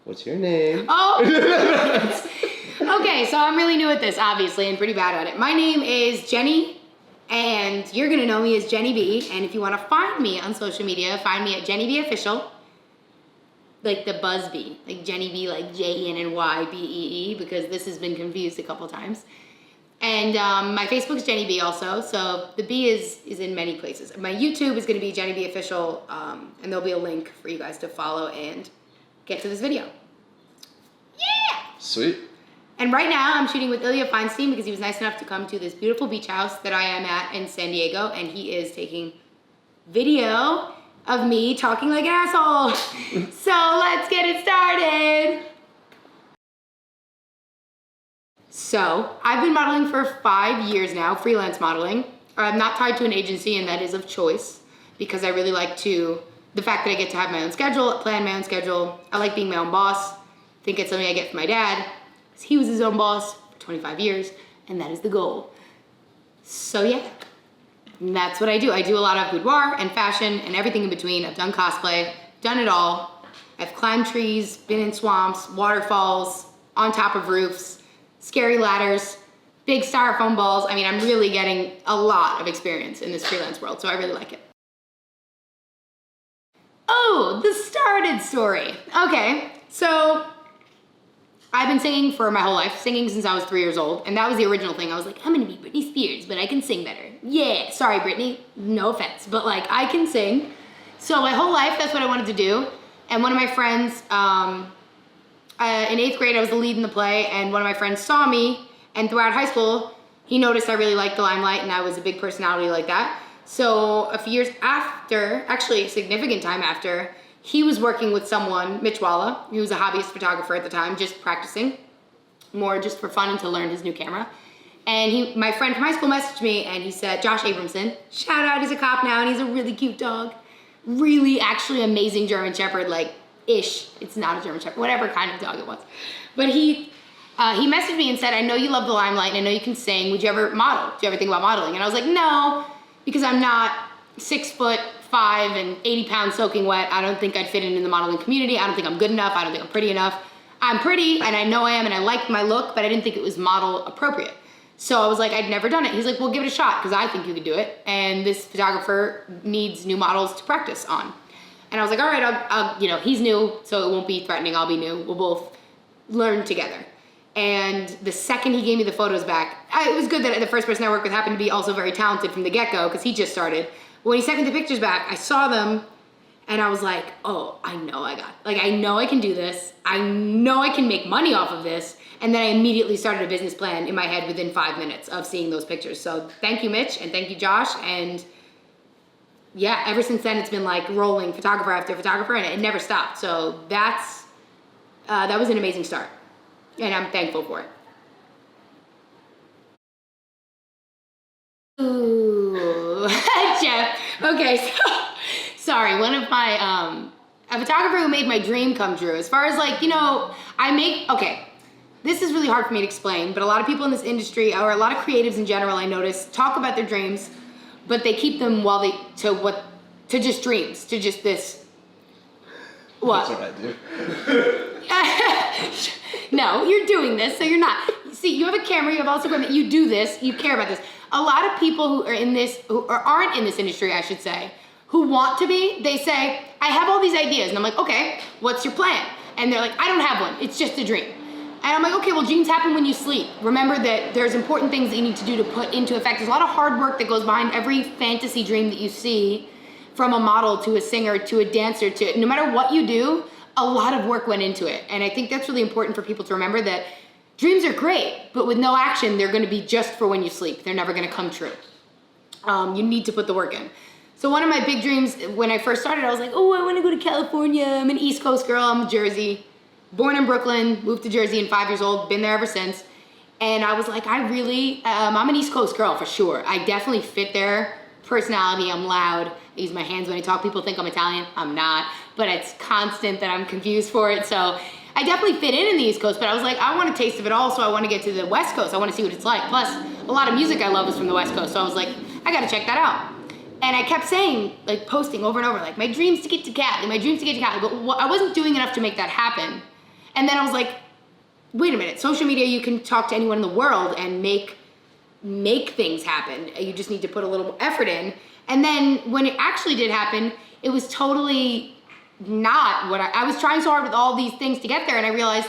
What's your name? Oh! Okay, so I'm really new at this, obviously, and pretty bad at it. My name is Jenny, and you're gonna know me as Jenny B. And if you wanna find me on social media, find me at Jenny B Official. Like the buzz bee, like Jenny B, like JNNYBEE, because this has been confused a couple times. And my Facebook is Jenny B also, so the B is in many places. My YouTube is gonna be Jenny B Official, and there'll be a link for you guys to follow and get to this video. Yeah! Sweet. And right now I'm shooting with Ilya Feinstein because he was nice enough to come to this beautiful beach house that I am at in San Diego, and he is taking video of me talking like an asshole. So let's get it started. So I've been modeling for 5 years now, freelance modeling. I'm not tied to an agency, and that is of choice because I really like the fact that I get to have my own schedule, plan my own schedule. I like being my own boss. I think it's something I get from my dad. He was his own boss for 25 years, and that is the goal. So yeah, and that's what I do. I do a lot of boudoir and fashion and everything in between. I've done cosplay, done it all. I've climbed trees, been in swamps, waterfalls, on top of roofs, scary ladders, big styrofoam balls. I mean, I'm really getting a lot of experience in this freelance world, so I really like it. Oh, the started story. Okay, so I've been singing for my whole life, singing since I was 3 years old, and that was the original thing. I was like, I'm gonna be Britney Spears, but I can sing better. Yeah, sorry Britney, no offense, but like I can sing. So my whole life, that's what I wanted to do. And one of my friends, in 8th grade, I was the lead in the play, and one of my friends saw me, and throughout high school, he noticed I really liked the limelight, and I was a big personality like that. So a few years after, actually a significant time after, he was working with someone, Mitch Walla. He was a hobbyist photographer at the time, just practicing, more just for fun and to learn his new camera. And my friend from high school messaged me and he said, Josh Abramson, shout out, he's a cop now and he's a really cute dog. Really actually amazing German Shepherd, like ish. It's not a German Shepherd, whatever kind of dog it was. But he messaged me and said, I know you love the limelight and I know you can sing. Would you ever model? Do you ever think about modeling? And I was like, no, because I'm not 6'5" and 80 pounds soaking wet. I don't think I'd fit in the modeling community. I don't think I'm good enough. I don't think I'm pretty enough. I'm pretty and I know I am and I like my look, but I didn't think it was model appropriate. So I was like, I'd never done it. He's like, well, give it a shot because I think you could do it. And this photographer needs new models to practice on. And I was like, all right, I'll you know, he's new, so it won't be threatening. I'll be new. We'll both learn together. And the second he gave me the photos back, it was good that the first person I worked with happened to be also very talented from the get-go because he just started. When he sent me the pictures back, I saw them and I was like, oh, I know I know I can do this. I know I can make money off of this. And then I immediately started a business plan in my head within 5 minutes of seeing those pictures. So thank you, Mitch, and thank you, Josh. And yeah, ever since then, it's been like rolling photographer after photographer and it never stopped. So that was an amazing start and I'm thankful for it. Ooh, Jeff. Okay, so, sorry. One of my, a photographer who made my dream come true. As far as like, you know, okay, this is really hard for me to explain, but a lot of people in this industry, or a lot of creatives in general, I notice, talk about their dreams, but they keep them to just dreams, to just this, what? That's what I do. No, you're doing this, so you're not. See, you have a camera, you have also equipment, you do this, you care about this. A lot of people who are in this, or aren't in this industry, I should say, who want to be, they say, I have all these ideas. And I'm like, okay, what's your plan? And they're like, I don't have one, it's just a dream. And I'm like, okay, well, dreams happen when you sleep. Remember that there's important things that you need to do to put into effect. There's a lot of hard work that goes behind every fantasy dream that you see, from a model to a singer to a dancer to, no matter what you do, a lot of work went into it. And I think that's really important for people to remember that dreams are great, but with no action, they're gonna be just for when you sleep. They're never gonna come true. You need to put the work in. So one of my big dreams, when I first started, I was like, oh, I wanna go to California. I'm an East Coast girl, I'm a Jersey. Born in Brooklyn, moved to Jersey at 5 years old, been there ever since. And I was like, I'm an East Coast girl for sure. I definitely fit there. Personality, I'm loud. I use my hands when I talk. People think I'm Italian, I'm not. But it's constant that I'm confused for it. So I definitely fit in the East Coast, but I was like, I want a taste of it all, so I want to get to the West Coast. I want to see what it's like. Plus, a lot of music I love is from the West Coast. So I was like, I gotta check that out. And I kept saying, like posting over and over, like my dreams to get to Cali, my dreams to get to Cali. But I wasn't doing enough to make that happen. And then I was like, wait a minute, social media, you can talk to anyone in the world and make things happen. You just need to put a little effort in. And then when it actually did happen, it was totally not what I was trying so hard with all these things to get there, and I realized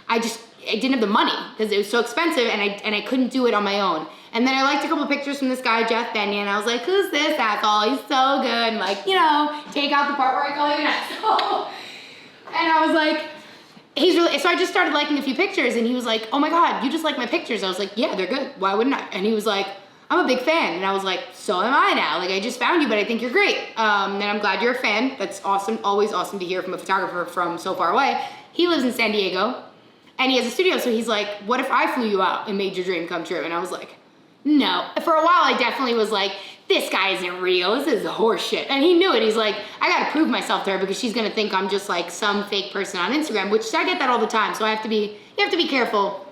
I didn't have the money because it was so expensive, and I couldn't do it on my own. And then I liked a couple of pictures from this guy, Jeff Bennion. I was like, who's this asshole? He's so good. And like, take out the part where I call him an asshole. And I was like, he's really, so I just started liking a few pictures, and he was like, oh my God, you just like my pictures. I was like, yeah, they're good. Why wouldn't I? And he was like, I'm a big fan. And I was like, so am I now. Like, I just found you, but I think you're great. And I'm glad you're a fan. That's awesome. Always awesome to hear from a photographer from so far away. He lives in San Diego, and he has a studio. So he's like, what if I flew you out and made your dream come true? And I was like, no. For a while, I definitely was like, this guy isn't real. This is horseshit. And he knew it. He's like, I gotta prove myself to her because she's gonna think I'm just like some fake person on Instagram, which I get that all the time. So you have to be careful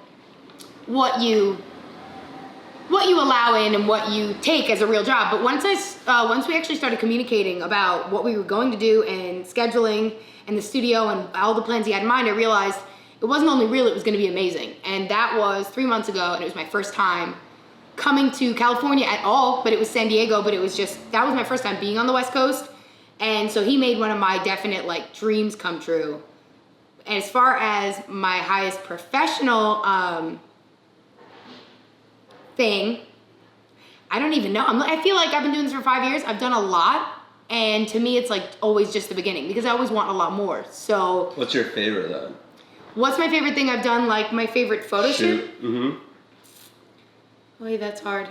what you allow in and what you take as a real job. But once we actually started communicating about what we were going to do and scheduling and the studio and all the plans he had in mind, I realized it wasn't only real, it was gonna be amazing. And that was 3 months ago, and it was my first time coming to California at all, but it was San Diego, but it was just, that was my first time being on the West Coast. And so he made one of my definite like dreams come true. And as far as my highest professional thing, I don't even know. I feel like I've been doing this for 5 years. I've done a lot. And to me, it's like always just the beginning because I always want a lot more. So what's your favorite then? What's my favorite thing I've done? Like my favorite photo shoot? Mm-hmm. Boy, that's hard.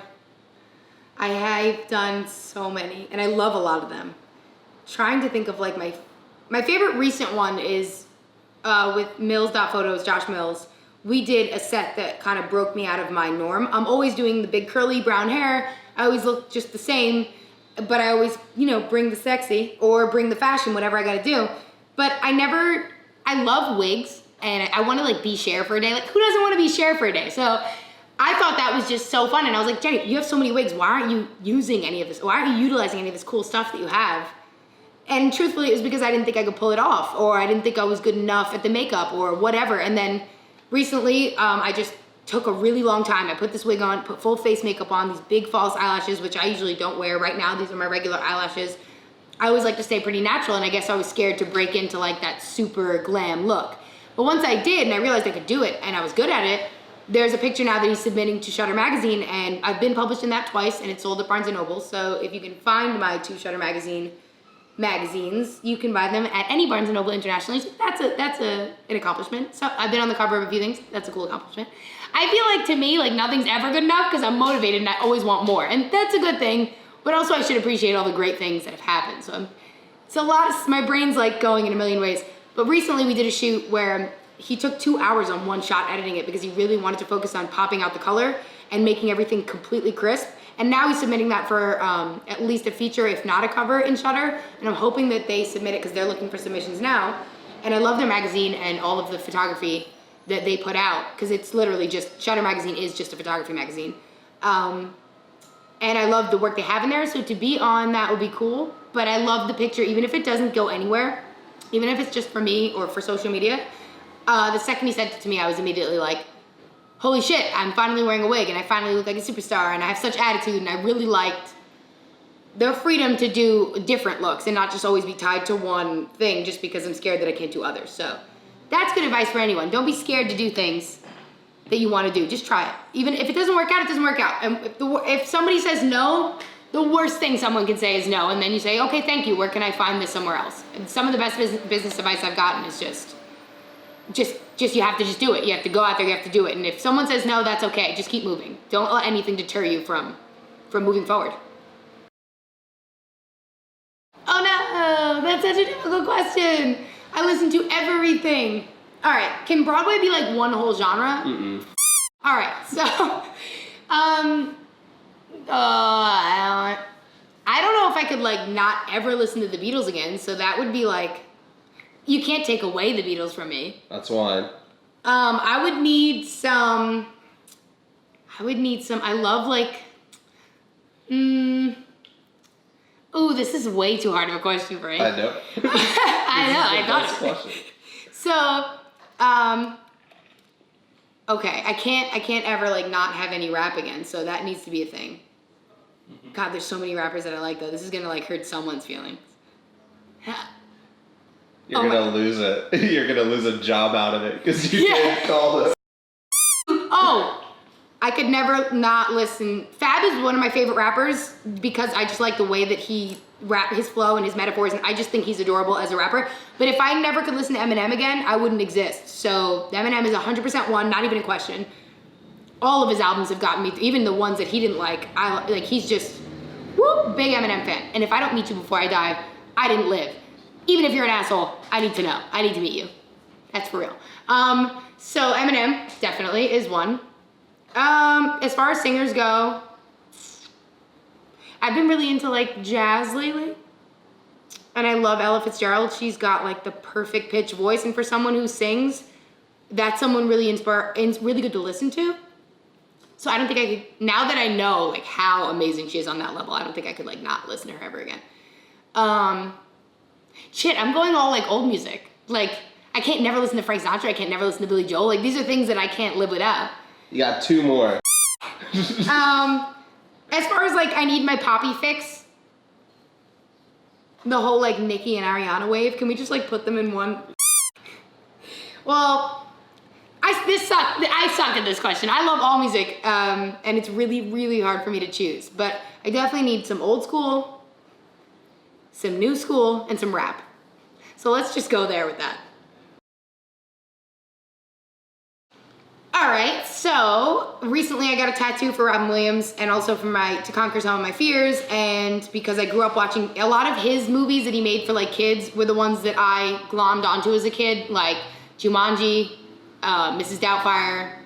I've done so many, and I love a lot of them. Trying to think of like my favorite recent one is with Mills.photos, Josh Mills. We did a set that kind of broke me out of my norm. I'm always doing the big curly brown hair. I always look just the same, but I always, bring the sexy or bring the fashion, whatever I gotta do. But I love wigs, and I wanna like be Cher for a day. Like, who doesn't wanna be Cher for a day? So I thought that was just so fun, and I was like, Jenny, you have so many wigs. Why aren't you using any of this? Why aren't you utilizing any of this cool stuff that you have? And truthfully, it was because I didn't think I could pull it off, or I didn't think I was good enough at the makeup, or whatever. And then recently, I just took a really long time. I put this wig on, put full face makeup on, these big false eyelashes, which I usually don't wear. Right now, these are my regular eyelashes. I always like to stay pretty natural, and I guess I was scared to break into like that super glam look. But once I did, and I realized I could do it, and I was good at it, there's a picture now that he's submitting to Shutter Magazine, and I've been published in that twice, and it's sold at Barnes & Noble. So if you can find my 2 Shutter Magazine magazines, you can buy them at any Barnes & Noble internationally. So that's an accomplishment. So I've been on the cover of a few things. That's a cool accomplishment. I feel like, to me, like nothing's ever good enough because I'm motivated and I always want more. And that's a good thing, but also I should appreciate all the great things that have happened. So it's a lot of, my brain's like going in a million ways. But recently we did a shoot where he took 2 hours on one shot editing it because he really wanted to focus on popping out the color and making everything completely crisp. And now he's submitting that for at least a feature, if not a cover, in Shutter. And I'm hoping that they submit it because they're looking for submissions now. And I love their magazine and all of the photography that they put out because it's literally just, Shutter Magazine is just a photography magazine. And I love the work they have in there. So to be on that would be cool. But I love the picture, even if it doesn't go anywhere, even if it's just for me or for social media. The second he sent it to me, I was immediately like, holy shit, I'm finally wearing a wig and I finally look like a superstar and I have such attitude, and I really liked their freedom to do different looks and not just always be tied to one thing just because I'm scared that I can't do others. So that's good advice for anyone. Don't be scared to do things that you want to do. Just try it. Even if it doesn't work out, it doesn't work out. And if somebody says no, the worst thing someone can say is no, and then you say, okay, thank you, where can I find this somewhere else? And some of the best business advice I've gotten is just you have to just do it. You have to go out there, you have to do it. And if someone says no, that's okay. Just keep moving. Don't let anything deter you from moving forward. Oh no, that's such a difficult question. I listen to everything. All right, can Broadway be like one whole genre? Mm-mm. All right, so, I don't know if I could like not ever listen to the Beatles again. So that would be like, you can't take away the Beatles from me. That's one. I would need some, I love like, ooh, this is way too hard of a question for me. I know. I know, I thought. Question. So, Okay, I can't ever like not have any rap again, so that needs to be a thing. God, there's so many rappers that I like though. This is gonna like hurt someone's feelings. You're gonna lose it. You're gonna lose a job out of it because you can't call it. Oh, I could never not listen. Fab is one of my favorite rappers because I just like the way that he his flow and his metaphors, and I just think he's adorable as a rapper. But if I never could listen to Eminem again, I wouldn't exist. So Eminem is 100% one, not even a question. All of his albums have gotten me, even the ones that he didn't like. He's just, big Eminem fan. And if I don't meet you before I die, I didn't live. Even if you're an asshole, I need to know. I need to meet you. That's for real. So Eminem definitely is one. As far as singers go, I've been really into like jazz lately. And I love Ella Fitzgerald. She's got like the perfect pitch voice. And for someone who sings, that's someone really really good to listen to. So I don't think I could, now that I know like how amazing she is on that level, I don't think I could like not listen to her ever again. Shit, I'm going all like old music. Like I can't never listen to Frank Sinatra. I can't never listen to Billy Joel. Like these are things that I can't live without. You got two more. As far as like I need my poppy fix, the whole like Nicki and Ariana wave, can we just like put them in one? Well, I suck at this question. I love all music, and it's really, really hard for me to choose. But I definitely need some old school, some new school, and some rap. So let's just go there with that. All right, so recently I got a tattoo for Robin Williams and also to conquer some of my fears, and because I grew up watching a lot of his movies that he made for like kids were the ones that I glommed onto as a kid, like Jumanji, Mrs. Doubtfire.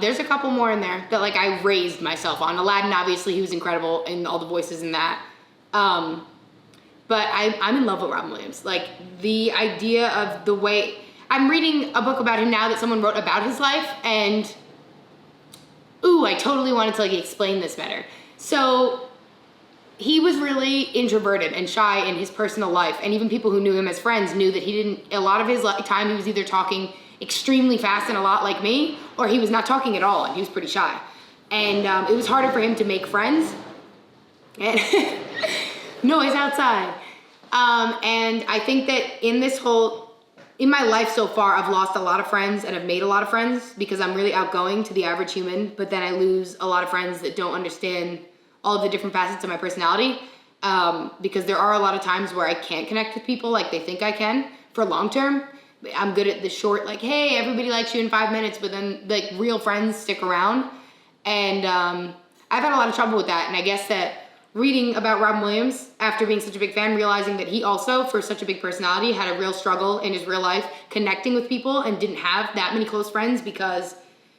There's a couple more in there that like I raised myself on. Aladdin, obviously, he was incredible in all the voices in that. But I'm in love with Robin Williams. Like the idea of the way, I'm reading a book about him now that someone wrote about his life, and I totally wanted to like explain this better. So he was really introverted and shy in his personal life, and even people who knew him as friends knew that a lot of his time he was either talking extremely fast and a lot like me, or he was not talking at all and he was pretty shy. And it was harder for him to make friends. And noise outside. And I think that in my life so far, I've lost a lot of friends and I've made a lot of friends because I'm really outgoing to the average human, but then I lose a lot of friends that don't understand all of the different facets of my personality, because there are a lot of times where I can't connect with people like they think I can for long term. I'm good at the short, like, hey, everybody likes you in 5 minutes, but then like real friends stick around. And I've had a lot of trouble with that. And I guess that reading about Robin Williams after being such a big fan, realizing that he also, for such a big personality, had a real struggle in his real life connecting with people and didn't have that many close friends because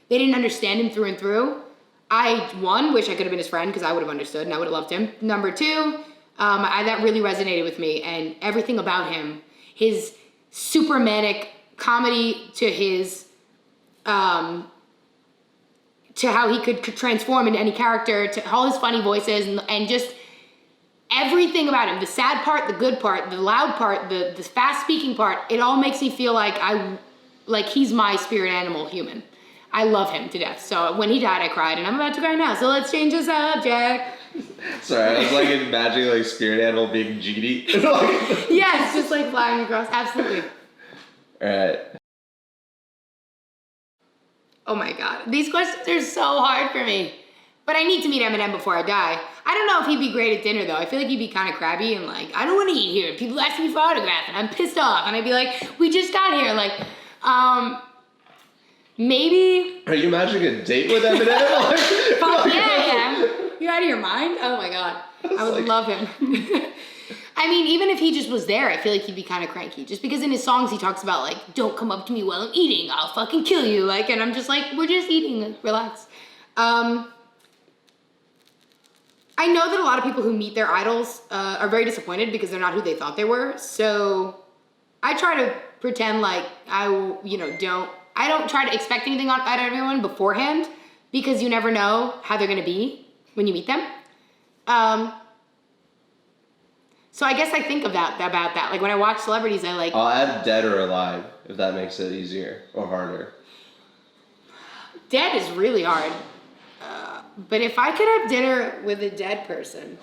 they didn't understand him through and through. I, one, wish I could have been his friend because I would have understood and I would have loved him. Number two, that really resonated with me, and everything about him, his super manic comedy to his, to how he could transform into any character, to all his funny voices, and just everything about him, the sad part, the good part, the loud part, the fast speaking part, it all makes me feel like he's my spirit animal human. I love him to death. So when he died, I cried, and I'm about to cry now. So let's change the subject. Sorry, I was like imagining like spirit animal being genie. Yes, just like flying across. Absolutely. All right. Oh my God. These questions are so hard for me. But I need to meet Eminem before I die. I don't know if he'd be great at dinner though. I feel like he'd be kind of crabby and like, I don't want to eat here. People ask me for autograph and I'm pissed off. And I'd be like, we just got here. Like, maybe. Are you imagining a date with Eminem? Fuck yeah, I am. You out of your mind? Oh my God. I would love him. I mean, even if he just was there, I feel like he'd be kind of cranky. Just because in his songs he talks about like, don't come up to me while I'm eating, I'll fucking kill you. Like, and I'm just like, we're just eating, like, relax. I know that a lot of people who meet their idols are very disappointed because they're not who they thought they were. So I try to pretend like I don't try to expect anything out of everyone beforehand because you never know how they're gonna be when you meet them. So I guess I think about that. Like when I watch celebrities, I like. I'll add dead or alive if that makes it easier or harder. Dead is really hard. But if I could have dinner with a dead person,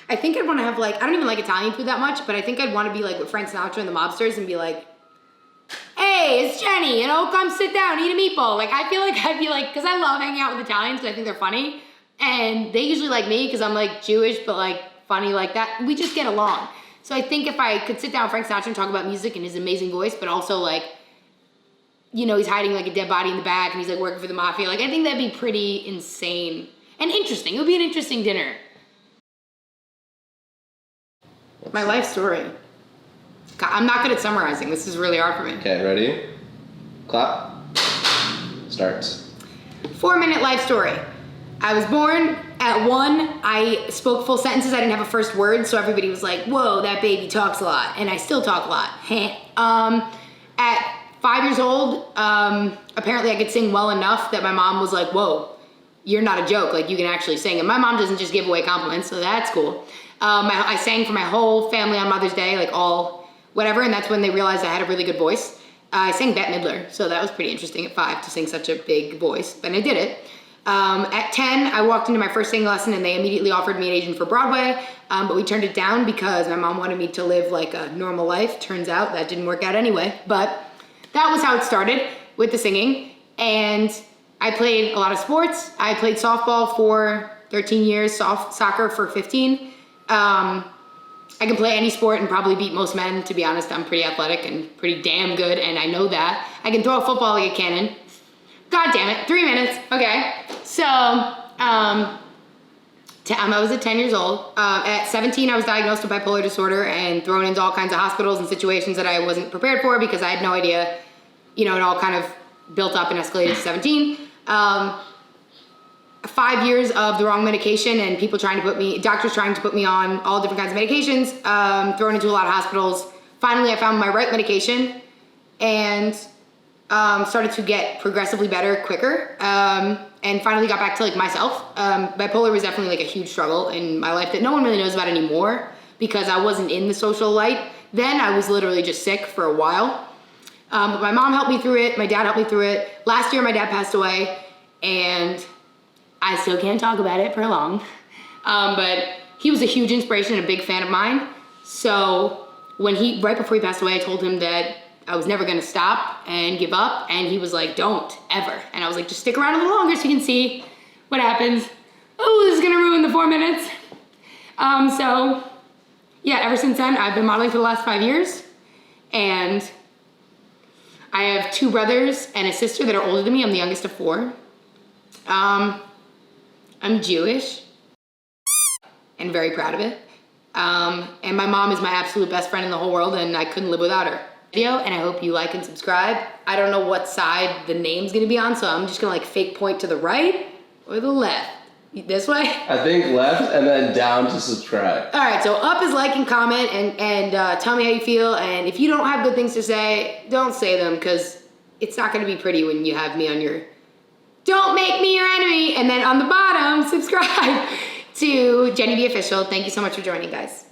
I think I'd want to have like, I don't even like Italian food that much, but I think I'd want to be like with Frank Sinatra and the Mobsters and be like, hey, it's Jenny, come sit down, eat a meatball. Like, I feel like I'd be like, because I love hanging out with Italians because I think they're funny. And they usually like me because I'm like Jewish, but like funny like that. We just get along. So I think if I could sit down with Frank Sinatra and talk about music and his amazing voice, but also like, he's hiding like a dead body in the back and he's like working for the mafia. Like, I think that'd be pretty insane and interesting. It would be an interesting dinner. My life story. God, I'm not good at summarizing. This is really hard for me. Okay, ready? Clap. Starts. 4-minute life story. I was born at 1. I spoke full sentences. I didn't have a first word, so everybody was like, whoa, that baby talks a lot. And I still talk a lot. At 5 years old, apparently I could sing well enough that my mom was like, whoa, you're not a joke. Like, you can actually sing. And my mom doesn't just give away compliments, so that's cool. I sang for my whole family on Mother's Day, like all whatever, and that's when they realized I had a really good voice. I sang Bette Midler, so that was pretty interesting at 5 to sing such a big voice, but I did it. At 10, I walked into my first singing lesson and they immediately offered me an agent for Broadway, but we turned it down because my mom wanted me to live like a normal life. Turns out that didn't work out anyway, but that was how it started with the singing. And I played a lot of sports. I played softball for 13 years, soccer for 15. I can play any sport and probably beat most men, to be honest. I'm pretty athletic and pretty damn good, and I know that. I can throw a football like a cannon. God damn it, 3 minutes, okay. So, I was at 10 years old. At 17, I was diagnosed with bipolar disorder and thrown into all kinds of hospitals and situations that I wasn't prepared for because I had no idea, it all kind of built up and escalated to 17. 5 years of the wrong medication and doctors trying to put me on all different kinds of medications, thrown into a lot of hospitals. Finally, I found my right medication and started to get progressively better quicker, and finally got back to like myself. Bipolar was definitely like a huge struggle in my life that no one really knows about anymore because I wasn't in the social light. Then I was literally just sick for a while. But my mom helped me through it. My dad helped me through it. Last year, my dad passed away, and I still can't talk about it for long. But he was a huge inspiration and a big fan of mine. So right before he passed away, I told him that I was never gonna stop and give up. And he was like, don't, ever. And I was like, just stick around a little longer so you can see what happens. Oh, this is gonna ruin the 4 minutes. So yeah, ever since then, I've been modeling for the last 5 years. And I have 2 brothers and a sister that are older than me. I'm the youngest of 4. I'm Jewish and very proud of it. And my mom is my absolute best friend in the whole world and I couldn't live without her. And I hope you like and subscribe. I don't know what side the name's gonna be on, so I'm just gonna like fake point to the right or the left. This way? I think left and then down to subscribe. All right, so up is like and comment and tell me how you feel. And if you don't have good things to say, don't say them because it's not gonna be pretty when you have me on your don't make me your enemy. And then on the bottom, subscribe to Jenny the Official. Thank you so much for joining, guys.